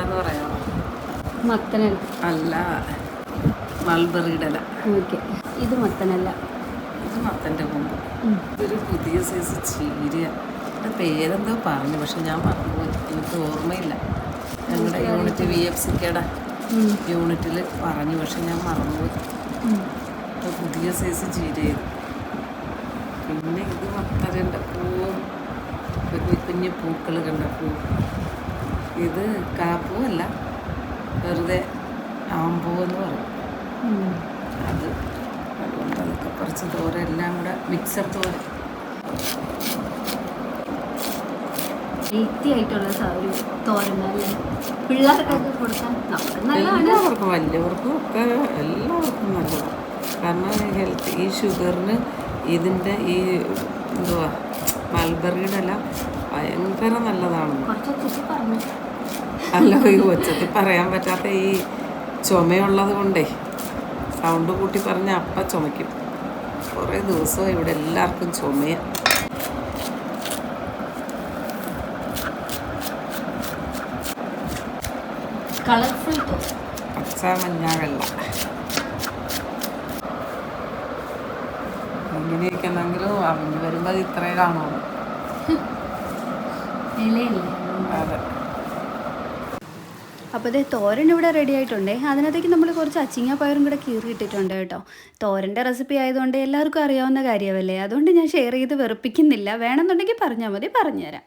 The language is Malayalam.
എന്ന് പറയാം. മത്തനല്ല. അല്ല, മൾബറിയുടെ ഇല. ഓക്കെ, ഇത് മത്തനല്ല, ഇത് മത്തൻ്റെ കൊമ്പ്. ഇതൊരു പുതിയ സൈസ് ചീര. പേരെന്തോ പറഞ്ഞു, പക്ഷെ ഞാൻ മറന്നുപോയി, എനിക്ക് ഓർമ്മയില്ല. ഞങ്ങളുടെ യൂണിറ്റ് VFCKയുടെ യൂണിറ്റിൽ പറഞ്ഞു, പക്ഷെ ഞാൻ മറന്നുപോയി. പുതിയ സൈസ് ചീര ഇത്. പിന്നെ ഇത് മത്തരൻ്റെ പൂവും കുഞ്ഞു കുഞ്ഞു പൂക്കൾ കണ്ട പൂ. ഇത് കാപ്പൂവല്ല, വെറുതെ ആമ്പൂവെന്ന് പറയും. അത് അതുകൊണ്ട് അതൊക്കെ കുറച്ച് തോര എല്ലാം കൂടെ മിക്സർ തോര. ഹെൽത്തി ആയിട്ടുള്ള ഒരു തോരനല്ലേ പിള്ളേർക്കൊക്കെ കൊടുക്കാൻ നല്ലതാണ്. എല്ലാവർക്കും, വലിയവർക്കും ഒക്കെ എല്ലാവർക്കും നല്ലതാണ്. കാരണം ഹെൽത്ത്, ഈ ഷുഗറിന് ഇതിൻ്റെ ഈ എന്തുവാ മൾബറിയുടെ എല്ലാം ഭയങ്കര നല്ലതാണ്. അല്ല, ഈ ഒച്ചത്തിൽ പറയാൻ പറ്റാത്ത ഈ ചുമയുള്ളത് കൊണ്ടേ സൗണ്ട് കൂട്ടി പറഞ്ഞ അപ്പം ചുമയ്ക്കും. കുറേ ദിവസവും ഇവിടെ എല്ലാവർക്കും ചുമയാണ്. കളർഫുൾ പച്ച, മഞ്ഞ, വെള്ള ഇങ്ങനെയൊക്കെ ഉണ്ടെങ്കിലും അവന് വരുമ്പോൾ ഇത്രേ കാണുള്ളൂ. അതെ. അപ്പോൾ അതേ തോരൻ ഇവിടെ റെഡി ആയിട്ടുണ്ട്. അതിനകത്തേക്ക് നമ്മൾ കുറച്ച് അച്ചിങ്ങ പയറും കൂടെ കീറിയിട്ടിട്ടുണ്ട് കേട്ടോ. തോരൻ്റെ റെസിപ്പി ആയതുകൊണ്ട് എല്ലാവർക്കും അറിയാവുന്ന കാര്യമല്ലേ, അതുകൊണ്ട് ഞാൻ ഷെയർ ചെയ്ത് വെറുപ്പിക്കുന്നില്ല. വേണമെന്നുണ്ടെങ്കിൽ പറഞ്ഞാൽ മതി, പറഞ്ഞുതരാം.